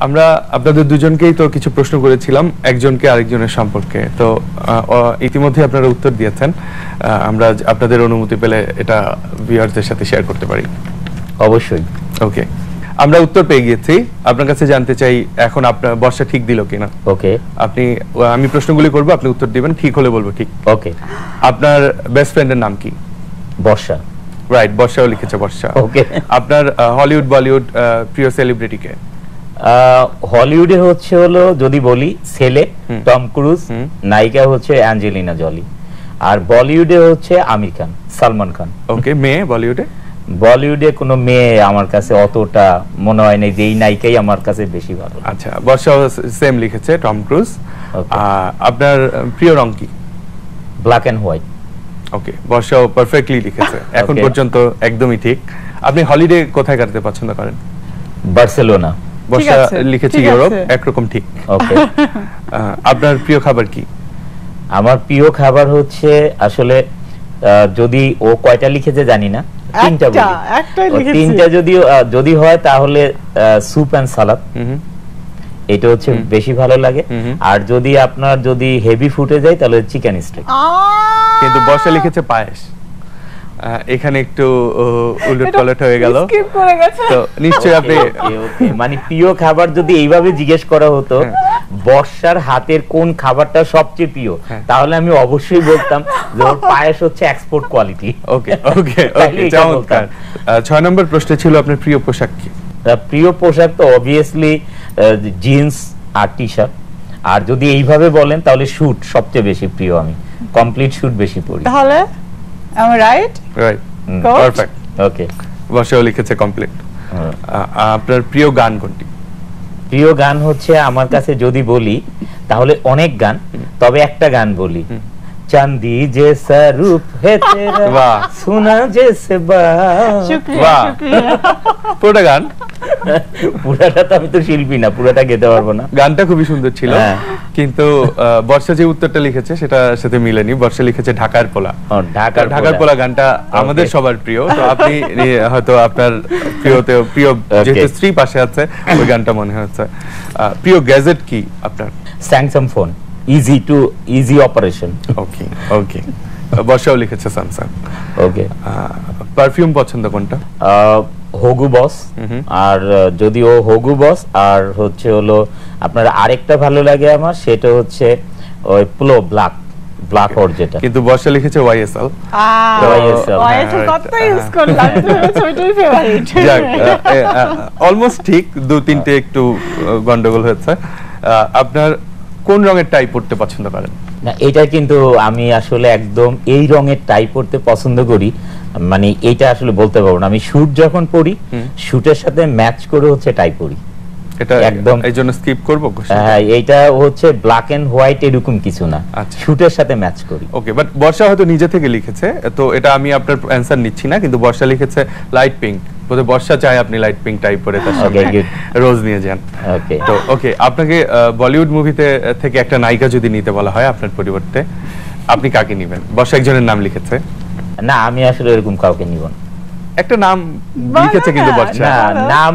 আমরা আপনাদের দুজনকেই তো কিছু প্রশ্ন করেছিলাম একজনকে আরেকজনের সম্পর্কে, তো ইতিমধ্যে আপনারা উত্তর দিয়েছেন। আমরা আপনাদের অনুমতি পেলে এটা ভিউয়ারদের সাথে শেয়ার করতে পারি? অবশ্যই। ওকে, আমরা উত্তর পেয়ে গেছি। আপনার কাছে জানতে চাই এখন আপনার বর্ষা ঠিক দিল কিনা। ওকে, আমি প্রশ্নগুলি করব, আপনি উত্তর দিবেন, ঠিক হলে বলবো ঠিক। ওকে। আপনার বেস্ট ফ্রেন্ডের নাম কি? বর্ষা। রাইট, বর্ষাও লিখেছে বর্ষা। ওকে। আপনার হলিউড বলিউড প্রিয় সেলিব্রিটি কে? হলিউডে হলো যদি বলি ছেলে টম ক্রুজ, নায়িকা হচ্ছে অ্যাঞ্জেলিনা জলি, আর বলিউডে হচ্ছে আমির খান, সালমান খান। ওকে, মেয়ে বলিউডে? বলিউডে কোনো মেয়ে আমার কাছে অতটা মনে হয় না যে এই নায়িকাই আমার কাছে বেশি ভালো। আচ্ছা, বর্ষাও সেম লিখেছে টম ক্রুজ। আপনার প্রিয় রং কি? Black and white. ওকে, বর্ষাও পারফেক্টলি লিখেছে, এখন পর্যন্ত একদমই ঠিক। আপনি হলিডে কোথায় কাটাতে পছন্দ করেন? বার্সেলোনা। বর্ষা লিখেছে ইউরোপ, একরকম ঠিক। ওকে। আপনার প্রিয় খাবার কি? আমার প্রিয় খাবার হচ্ছে আসলে যদি ও কয়টা লিখেছে জানি না, তিনটা বলি। তিনটা যদি হয় তাহলে স্যুপ এন্ড সালাদ, এটা হচ্ছে বেশি ভালো লাগে। আর যদি হেভি ফুটে যায় তাহলে চিকেন স্টেক। কিন্তু বর্ষা লিখেছে পায়েস, এখানে একটু উলটপালট হয়ে গেল, তো নিশ্চয়ই আপনি মানে প্রিয় খাবার যদি এইভাবে জিজ্ঞেস করা হতো বর্ষার হাতের কোন খাবারটা সবচেয়ে প্রিয়, তাহলে আমি অবশ্যই বলতাম যে ওর পায়েস হচ্ছে এক্সপোর্ট কোয়ালিটি। ওকে ওকে ওকে, চমৎকার। 6 নম্বর প্রশ্ন ছিল আপনার প্রিয় পোশাক কি? প্রিয় পোশাক তো অবভিয়াসলি জিন্স আর টি শার্ট, আর যদি এইভাবে বলেন তাহলে স্যুট সবচেয়ে বেশি প্রিয়, আমি কমপ্লিট স্যুট বেশি পরি। তাহলে am I right? Right, perfect. Okay, বর্ষাও লিখেছে কমপ্লিট। আপনার প্রিয় গান কোনটি? প্রিয় গান হচ্ছে আমার কাছে যদি বলি তাহলে অনেক গান, তবে একটা গান বলি, চাঁদি জেসা রূপ হে তেরা, বাহ, সোনা জেসে বাহ। শুকরিয়া। পুরোটা গান? পুরাটা তো আমি তো শিল্পী না, পুরাটা গেতে পারবো না। গানটা খুবই সুন্দর ছিল, কিন্তু বর্ষা যে উত্তরটা লিখেছে সেটা সাথে মিলেনি। বর্ষা লিখেছে ঢাকার পোলা। ঢাকার পোলা গানটা আমাদের সবার প্রিয়, তো আপনি হয়তো আপনার প্রিয় যেহেতু স্ত্রী পাশে আছে ওই গানটা মনে হচ্ছে। প্রিয় গ্যাজেট কি আপনার? Samsung phone, easy operation. Okay okay, বর্ষাও লিখেছে স্যামসাং। ওকে। পারফিউম পছন্দ কোনটা? হোগু বস, আর যদিও হোগু বস আর হলো আপনার আরেকটা ভালো লাগে আমার, সেটা হচ্ছে ওই প্লো ব্ল্যাক হর যেটা। কিন্তু বর্ষা লিখেছে ওয়াইএসএল। ওয়াইএসএল কত ইউজ করলাম, ওইটাই ফেভারিট। অলমোস্ট ঠিক, 2-3টে একটু গন্ডগোল হয়েছে। আপনার কোন রঙের টাই পরতে পছন্দ করেন? না, এটা কিন্তু আমি আসলে একদম এই রঙের টাই পরতে পছন্দ করি, মানে এইটা আসলে বলতে পারবো না। আমি স্যুট যখন পরি স্যুটের সাথে ম্যাচ করে হচ্ছে টাই পরি, এটা একদম এইজন্য স্কিপ করব। হ্যাঁ, এইটা হচ্ছে ব্ল্যাক এন্ড হোয়াইট এরকম কিছু না, স্যুটের সাথে ম্যাচ করি। ওকে, বাট বর্ষা হয়তো নিজে থেকে লিখেছে, তো এটা আমি আপনার অ্যানসার নিচ্ছি না, কিন্তু বর্ষা লিখেছে লাইট পিঙ্ক। বোধহয় বর্ষা চায় আপনি লাইট পিঙ্ক টাইপ করে তার সাথে রোজ নিয়ে যান। ওকে, তো ওকে, আপনাকে বলিউড মুভিতে থেকে একটা নায়িকা যদি নিতে বলা হয় আপনার পরিবর্তে, আপনি কাকে নেবেন? বর্ষা একজনের নাম লিখেছে। না, আমি আসলে এরকম কাউকে নিব না। একটা নাম লিখেছে কিন্তু বর্ষা। না, নাম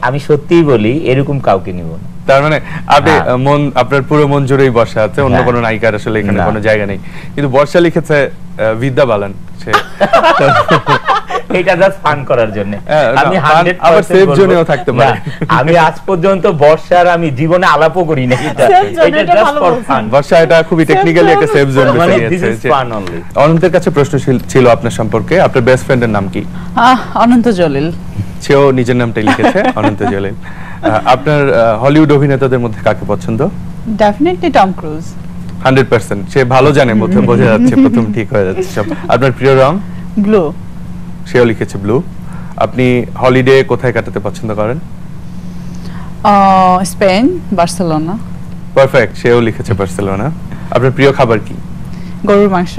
আমি সত্যিই বলি এরকম কাউকে নিব না। তার মানে আপনি আপনার পুরো মন জুড়েই বর্ষা আছে, অন্য কোনো নায়িকার আসলে এখানে কোনো জায়গা নেই। কিন্তু বর্ষা লিখেছে বিদ্যা বালান, সে এটা জাস্ট ফান করার জন্য। আমি 100% আবার সেফ জোনেও থাকতে পারে। আমি আজ পর্যন্ত বর্ষার আমি জীবনে আলাপও করি না, এটা জাস্ট ফর ফান। বর্ষা এটা খুবই টেকনিক্যালি একটা সেফ জোন মানে বেছে দিস ইজ ফান অনলি। অনন্তের কাছে প্রশ্ন ছিল আপনার সম্পর্কে। আপনার বেস্ট ফ্রেন্ডের নাম কি? অনন্ত জলিল। সেও নিজের নামটাই লিখেছে, অনন্ত জলিল। আপনার হলিউড অভিনেতাদের মধ্যে কাকে পছন্দ? Definitely Tom cruise. 100%, সে ভালো জানে, মধ্যে বোঝা যাচ্ছে, প্রথম ঠিক হয়ে যাচ্ছে সব। আপনার প্রিয় রং? ব্লু। সেও লিখেছে ব্লু। আপনি হলিডে কোথায় কাটাতে পছন্দ করেন? Spain, Barcelona. পারফেক্ট, সেও লিখেছে বার্সেলোনা। আপনার প্রিয় খাবার কি? গরুর মাংস।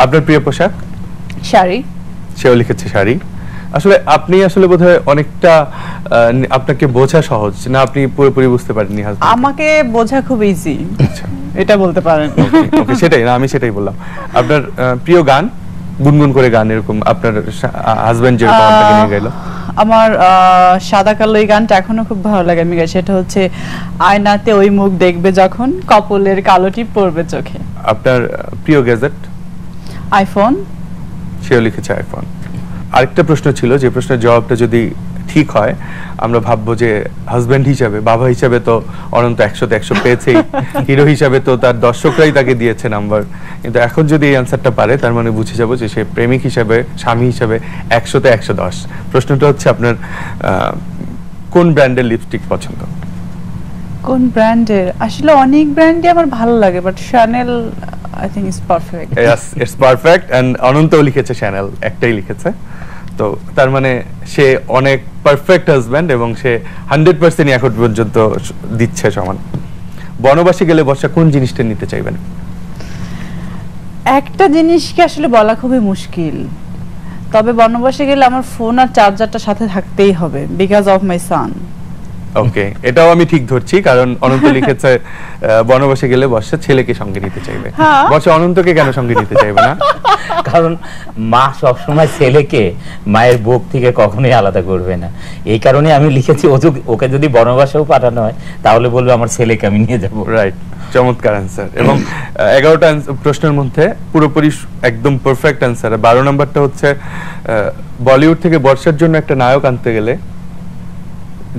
আপনার প্রিয় পোশাক? শাড়ি। সেও লিখেছে শাড়ি। আসলে আপনি আসলে বোধহয় অনেকটা আপনাকে বোঝা সহজ না, আপনি পুরোপুরি বুঝতে পারেননি। আমাকে বোঝা খুব ইজি, এটা বলতে পারেন। ওকে, সেটাই না, আমি সেটাই বললাম। আপনার প্রিয় গান, গুনগুন করে গান, এরকম আপনার হাজবেন্ড যেরকম আপনাকে নিয়ে গেল? আমার সাদা কালো এই গানটা এখনো খুব ভালো লাগে আমি গাই, সেটা হচ্ছে আয়নাতে ওই মুখ দেখবে যখন কপলের কালোটি পড়বে চোখে। আপনার প্রিয় গ্যাজেট? আইফোন। সেও লিখেছে আইফোন। আরেকটা প্রশ্ন ছিল, যে প্রশ্নের জবাবটা যদি ঠিক হয় আমরা ভাববো যে হাজবেন্ড হিসাবে, বাবা হিসাবে তো অনন্ত 100-তে 100 পেয়েছেই, হিরো হিসাবে তো তার দর্শকরাই তাকে দিয়েছে নাম্বার, কিন্তু এখন যদি এই অ্যান্সারটা পারে তার মানে বুঝে যাবো যে সে প্রেমিক হিসাবে, স্বামী হিসাবে 100-তে 110। প্রশ্নটা হচ্ছে আপনার কোন ব্র্যান্ডের লিপস্টিক পছন্দ? কোন ব্র্যান্ডের? আসলে অনেক ব্র্যান্ডই আমার ভালো লাগে, but Chanel I think is perfect. Yes, it's perfect. And অনন্তও লিখেছে শ্যানেল, একটাই লিখেছে। তো তার মানে সে অনেক পারফেক্ট হাজব্যান্ড এবং সে 100% এখন পর্যন্ত দিচ্ছে সমান। বনবাসী গেলে বর্ষা কোন জিনিসটা নিতে চাইবেন? একটা জিনিসকে আসলে বলা খুবই মুশকিল, তবে বনবাসী গেলে আমার ফোন আর চার্জারটা সাথে থাকতেই হবে, বিকজ অফ মাই সান। ওকে, এটাও আমি ঠিক ধরছি, কারণ অনন্ত লিখেছে বনবাসে গেলে বর্ষা ছেলেকে সঙ্গে নিতে চাইবে। বর্ষা অনন্তকে কেন সঙ্গে নিতে চাইবে না? কারণ মা সবসময় ছেলেকে মায়ের বুক থেকে কখনোই আলাদা করবে না, এই কারণে আমি লিখেছি ওকে যদি বনবাসেও পাঠানো হয় তাহলে বলবে আমার ছেলেকে আমি নিয়ে যাবো। রাইট, চমৎকার অ্যান্সার। এবং 11টা প্রশ্নের মধ্যে পুরোপুরি একদম পারফেক্ট অ্যান্সার। 12 নম্বরটা হচ্ছে বলিউড থেকে বর্ষার জন্য একটা নায়ক আনতে গেলে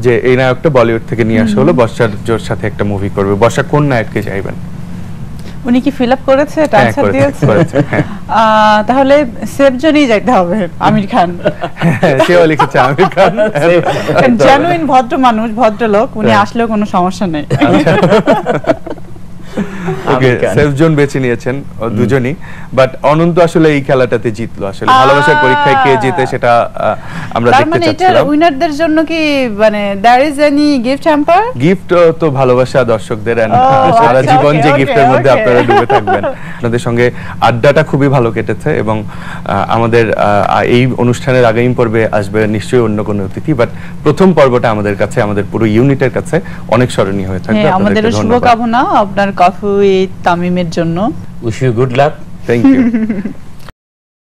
যে এই নায়কটা বলিউড থেকে নিয়ে আসা হলো, বর্ষার জোর সাথে একটা মুভি করবে, বর্ষা কোন নায়ককে চাইবেন? উনি কি ফিল আপ করেছে, ট্রান্সফার দিয়েছে? তাহলে সেফ জোনেই যাইতে হবে, আমির খান। সেও লিখেছে আমির খান। জেনুইন ভদ্র মানুষ, ভদ্রলোক, উনি আসলেও কোনো সমস্যা নেই। ওকে, সেফ জোন বেছে নিয়েছেন দুজনই, বাট অনন্ত আসলে এই খেলাটাতে জিতলো। আসলে ভালোবাসার পরীক্ষায় কে জিতে সেটা আমরা দেখতে চাচ্ছিলাম। এটা উইনারদের জন্য কি মানে there is any gift hamper? Gift তো ভালোবাসা দর্শকদের, সারা জীবন যে গিফটের মধ্যে আপনারা ডুবে থাকবেন। আপনাদের সঙ্গে আড্ডাটা খুবই ভালো কেটেছে এবং আমাদের এই অনুষ্ঠানের আগামী পর্বে আসবে নিশ্চয়ই অন্য কোনো অতিথি, বাট প্রথম পর্বটা আমাদের কাছে, আমাদের পুরো ইউনিটের কাছে অনেক স্মরণীয় হয়ে থাকবে। আমাদের শুভকামনা আপনার কফি তামিমের জন্য। Wish you good luck. Thank you.